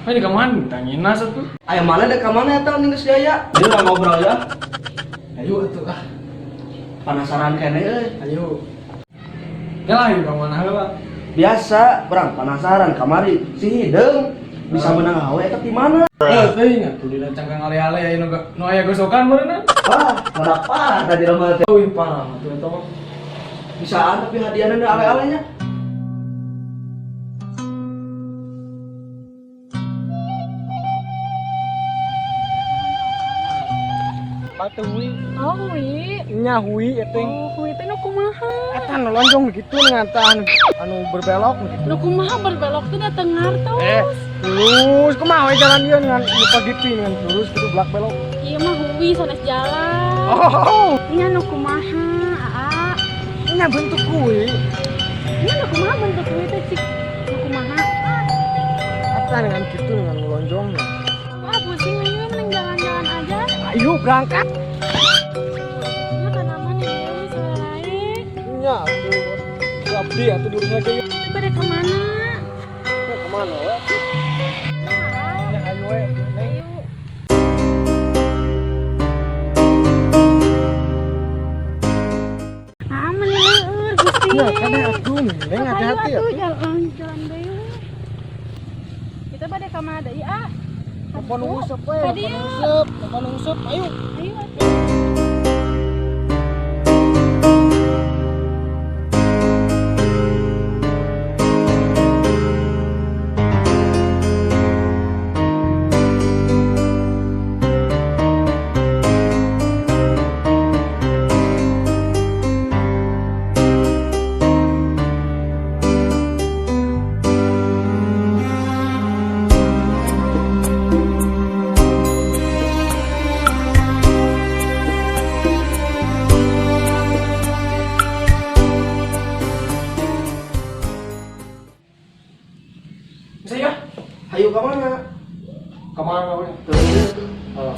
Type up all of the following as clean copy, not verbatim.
Ini kaman tangin nasa tuh. Ayo mana deh kemana ya tahun ini gaya? Dia udah ngobrol ya. Ayo tuh ah. Penasaran kene Ayo. Ya ayo kemana lah. Biasa, berang penasaran kamari si Hideng bisa menang awe eta di mana? Teuing atuh dina cangkang ale-ale aya nu aya gosokan beuneu. Wah, parah tadi rumah teh. Euy parah atuh eta mah. Bisaan tapi hadiahna da ale-alenya. Patuwi. Oh, Hui. Nya hui eteng. Oh, Hui teh nu kumaha? Eta nu lonjong gitu ngantan anu berbelok gitu. Nu kumaha berbelok teh da tengar tuh. Terus kumaha we jalan ieu dengan lupa gitu dengan lurus gitu belak belok. Ieu mah Hui sanes jalan. Oh, Nya nu kumaha? Aa. nya bentuk kuwi. Nya nu kumaha bentuk Hui teh cik? Nu kumaha? Eta dengan gitu dengan lonjongnya. Wah, pusing ieu mending jalan-jalan aja. Ayo berangkat. Nya kana mana ieu selerae? Nya atuh abdi atuh di rumah ge. Pada kemana? Kemana we? Nah, Ya ayo we. ayo. Ah, meneur Gusti. Ya kan atuh neng hati-hati Ayo atuh. jalan deui. Kita pada ka mana deui, ah? Apa nu ngusep we? Tadi ya. Apa nu ngusep? Ayo. Ayo atuh. Saya Hayu ka mana? kemana we? Oh.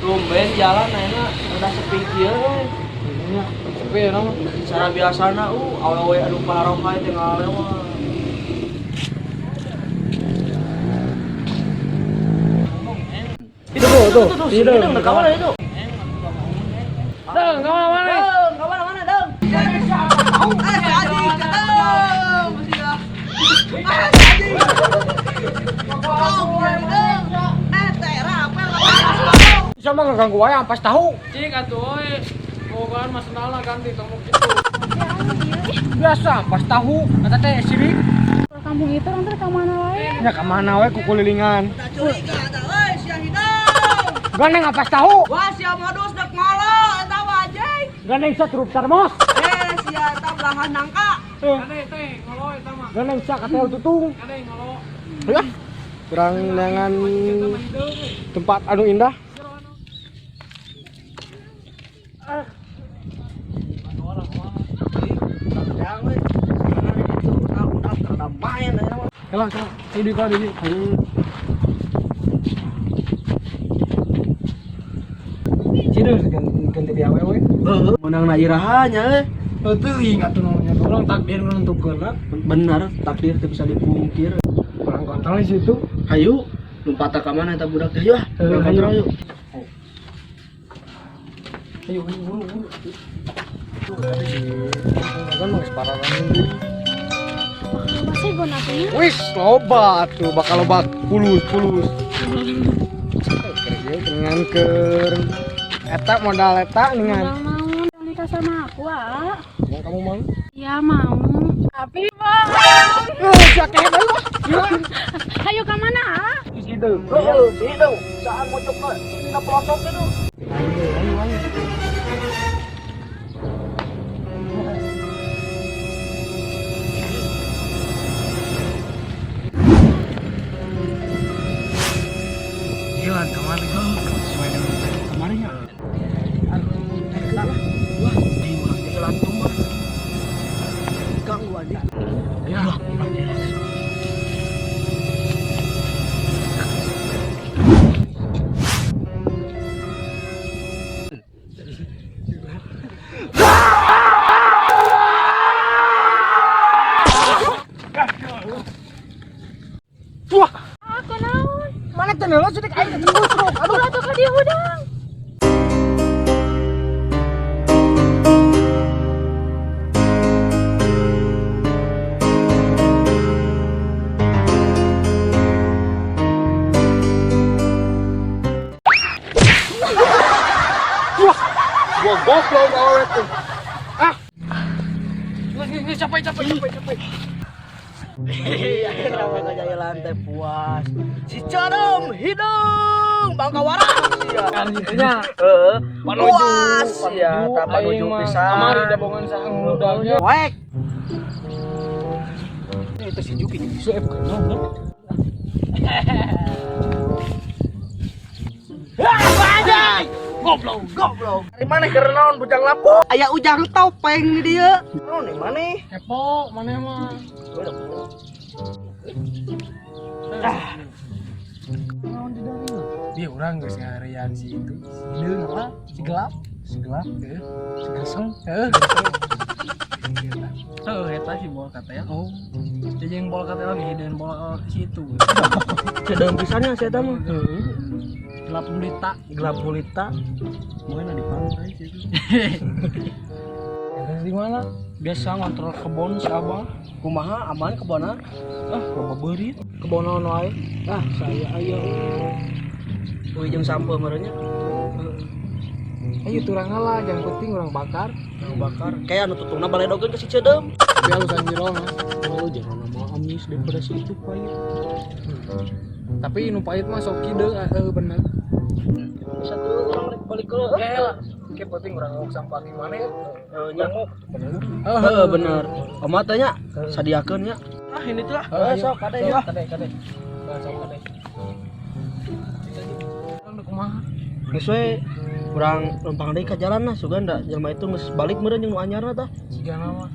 Tumben jalan enak, udah sepi kieu we. Nya sepi ya nama. Cara biasana awewe anu pararoha teh ngalewat. Itu tuh. Itu. Hideng ka mana itu? Deng, kemana mana? Ka mana Deng? Bisa mah ngeganggu wae ampas tahu. Cik atuh we. Bogaan mas nala ganti tong kitu. Biasa ampas tahu, kata teh sirik. Kalau kampung itu orang teh ka mana wae? Nya ka mana we ku kulilingan. Gandeng ampas tahu. Wah, sia modus dek ngolo eta wajeng. Gandeng satrup termos. Sia eta belahan nangka. Gandeng teh ngolo eta mah. Gandeng sak katel tutung. Gandeng ngolo. Ya. Kurang dengan tempat anu indah. Kalau ini kalau ini. Cido ganti dia we. Menang na irahanya Tuh ingat tuh namanya orang takdir menentukan lah. Benar, takdir teu bisa dipungkir. Orang kontrol di situ. Hayu, lompat ka mana eta budak teh? Yuk, Hayu. kontrol yuk. Ayo buru. Tuh tadi si kan mau separaran ini. Masih guna teh. Wis loba tuh bakal loba pulus. Kerja dengan ker. Eta modal eta dengan. Mau nikah sama aku, ah? Yang kamu mau? Ya mau. Tapi bang. Siapa yang lu? Ayo ke mana? Ah? Di situ. Situ. Saan mau coba ini na pelosok itu. Ayo. Jalan kemana kau? Sesuai dengan kemarinnya. Wah, di urang jalan tuh. Ganggu aja. Ya. capek. Akhirnya mereka jaya lantai puas. Si Cadem hidung Bangka Waras ya. Artinya Puas ya, tak menuju pisan. Kamari dabongan saang mudanya. Wek. Itu si Juki bisa bukan nyong. Anjay. Goblok. Di mana kerenaon bujang lapo? Aya ujang topeng di dia. Naon di mana? Kepo, mana mah? Naon di dari? Dia orang geus ngaharian si itu. Si deun apa? Si gelap. Si geseng. Eta si bol kata ya. Oh. Jadi yang bol kata lagi dan bol situ. Cadem pisannya si eta mah. Gelap gulita. Mana di pantai situ. Di mana? Biasa ngontrol kebon si Abang. Kumaha aman kebona? Loba beurit. Kebon naon wae? Saya aya. Jeung sampeu merenya. Ayo turang ngalah, yang penting orang bakar. Kayak anu tutungna baledogeun ke si Cadem. Tapi alusan jerona. Oh, jerona mah amis daripada si itu pahit. Tapi nu pahit mah sok kideung bener. Bisa tuh orang balik ke Lah, ke penting orang ngok sampah di mana ya? nyamuk. Bener. Bener. Oma tanya sadiakeun nya. Ini tuh lah. Sok kade ya. Kade. Sok kade. Orang udah kumaha? Geus we urang lempang deui ka jalan nah sugan da jelema itu geus balik meureun jeung nu anyarna tah. Sigana mah.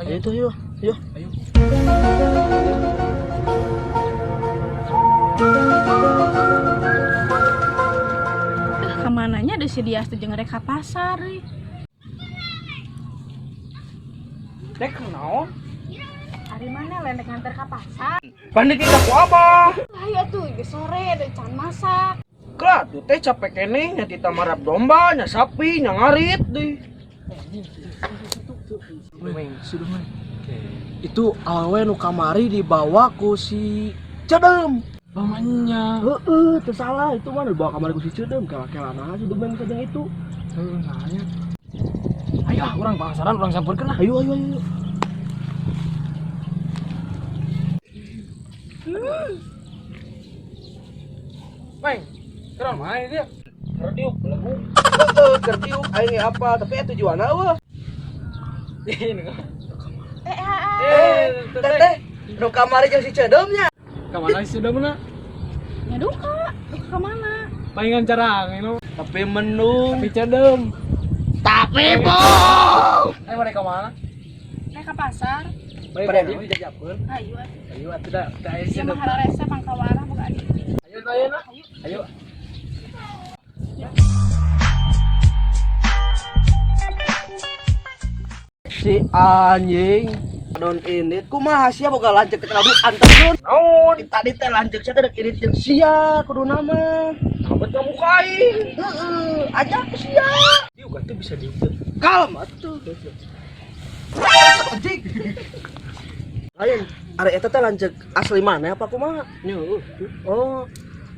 Ayo tuh yuk. Ayo. Kemananya ada si Dias tuh jeung rek ka pasar. Dek naon? Hari mana lendek nganter ka pasar? Pandit kita ku abah. Ayo tuh geus sore dan can masak. Klah tuh teh capek keneh nya kita marap domba, nya sapi, nya ngarit deui. Sudah main. Itu awewe nu kamari dibawa ku si Cadem. Pamannya. Teu salah itu mah dibawa kamari ku si Cadem, kela-kelana si Dumeng Cadem itu. Nanya. Ayo, orang pasaran, orang sampeurkeun lah. Ayo. Meng, keren main dia. Kerdiuk lagu. Kerdiuk aing apa, tapi tujuanna eueuh. Teh, nu kamari jeung si Cadem nya. Kamana sudah mana? Ya duka ka mana? Palingan carang, you know. Tapi menung. Tapi Cadem. Tapi boh. Ayo mereka mana? Rek ka pasar. Pada di dijajapkeun. Ayo. Ayo, tidak ayo Ieu mah Cadem. hararesa pangkawara bukan. Ayo nah. Ayo. Si anjing don ini kumaha sia boga lanceuk ke telabu anterkeun. Naon? Tadi teh lanceuk sia teh rek irit jeung sia kudu nama. Abet kamu kain. Ajak ke sia. Diu kan tuh bisa diukur. Kalem atuh. Anjing. Lain, arek eta teh lanceuk asli mana apa kumaha? Oh.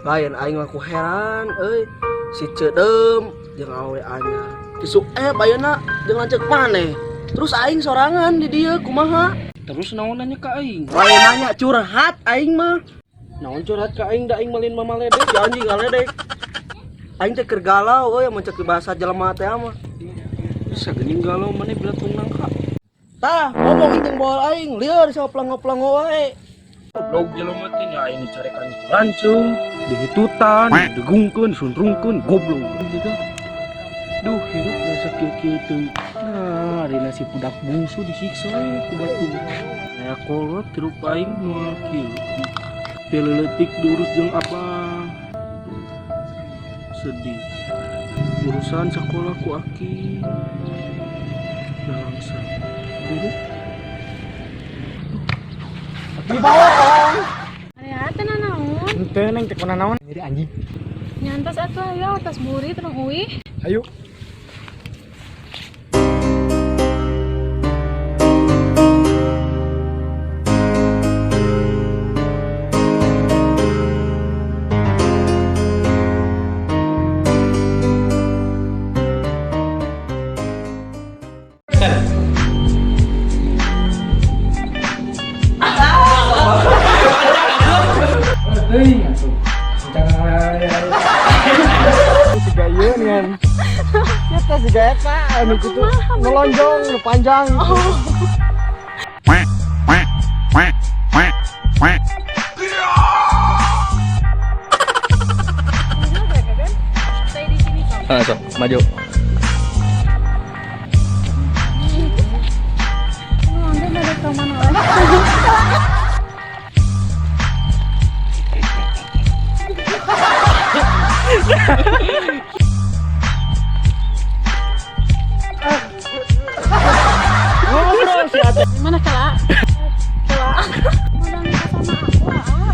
Lain aing mah ku heran euy. Si Cadem jeung awewe anyar. Isu ayeuna jeung lanceuk maneh. Terus aing sorangan di dia kumaha? Terus naon nanya ke aing? Lain nanya curhat aing mah. Naon curhat ka aing da aing malin mamaledek si anjing ngaledek. Aing teh keur galau euy mun ceuk bahasa jelema teh mah. Bisa geuning galau maneh belatung nangka. Tah, ngomong jeung bawa aing lieur sawa plango-plango wae. Goblok jelema teh nya aing dicarekan lancung, dihitutan, digungkeun, disundrungkeun, goblok. Duh, hidup rasa kieu-kieu teuing. Nah, ari nasi budak bungsu disiksa we ku batu. Aya kolot tirup aing moal kieu. Teleletik diurus jeung apa? Sedih. Urusan sekolah ku aki. Nangsa. Hidup. Dibawa orang. Aya teh naon? Henteu neng cek mana naon? Jadi anjing. Nyantos atuh ya tas buri terus uih. Ayo. Hei, atuh. Jangan. Si gayeun ngan. Kita si gaet Pak, anu kitu nolonjong, nu panjang. Stay di sini kok. Sok, maju. Nanti pada kemana lagi? Ngobrol si Ate. Gimana Kala? Kala, udah nikah sama aku ah.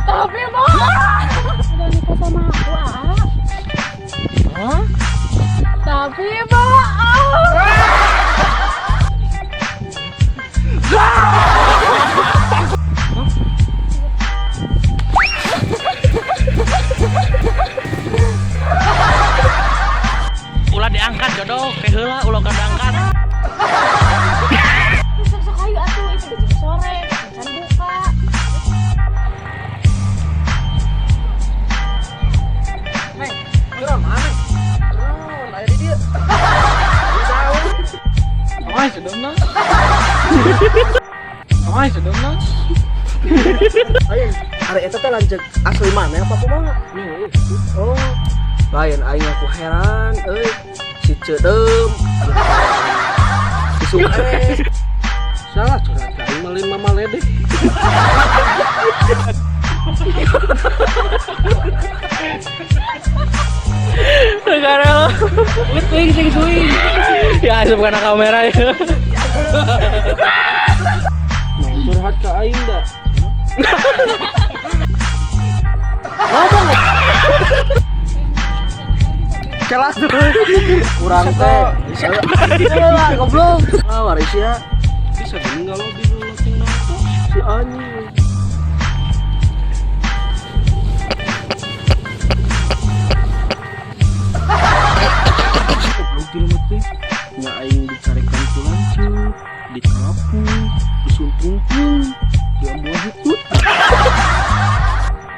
Tapi mau. Udah nikah sama aku ah. Tapi mau. Ulah diangkat jodoh, kayak heula ulah kan diangkat. Sok-sok ayo atuh itu di sore, can buka. Neng, geram mana? Geram, aya di dieu. Amai sedeumna. Amai sedeumna. Ayeun, are eta teh lanceuk asli mana apa kumaha? Oh. Lain aing aku heran euy. Si Cedeum. Si Sukres. Salah curhat ka aing malin mama ledeh. Negara lo. Puting sing suing. Ya asup kana kamera ya. Nah, curhat ka aing da. Kelas tuh. Kurang teh. Lah goblok. Ah waris ya. Bisa tinggal lo di leuting nato. Si anjing. Goblok di rumah teh. Nya aing dicarekan ku lanceuk, dikapu, disuntrungkeun, diambuan hitut.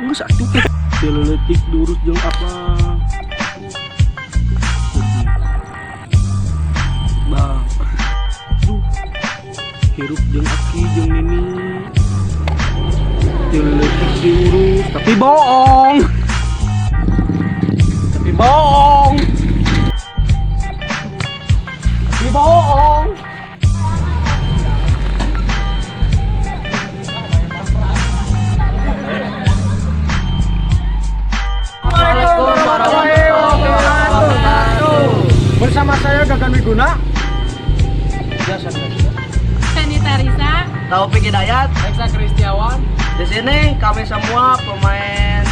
Geus atuh teh. Leutik diurus jeung apa? Sedih. Bang. Duh. Hirup jeung Aki jeung Nini. Leutik diurus tapi bohong. Tapi bohong. Tapi bohong. Assalamualaikum warahmatullahi wabarakatuh. Bersama saya Gagan Wiguna. Biasa. Feni Tarisa. Taufik Hidayat. Reksa Kristiawan. Di sini kami semua pemain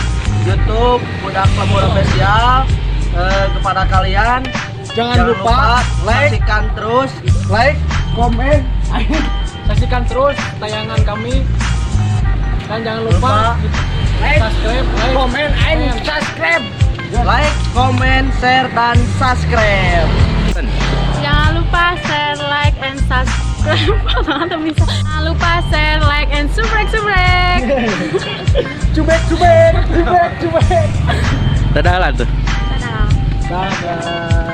YouTube Budak Lembur Official. Kepada kalian Jangan lupa like, saksikan terus komen, saksikan terus tayangan kami dan jangan lupa subscribe, komen, subscribe. like, comment, share dan subscribe. Jangan lupa share, like, and subscribe. Atau bisa. Jangan lupa share, like, and subrek. Cubek. Dadah lah tuh. Dadah. Dadah.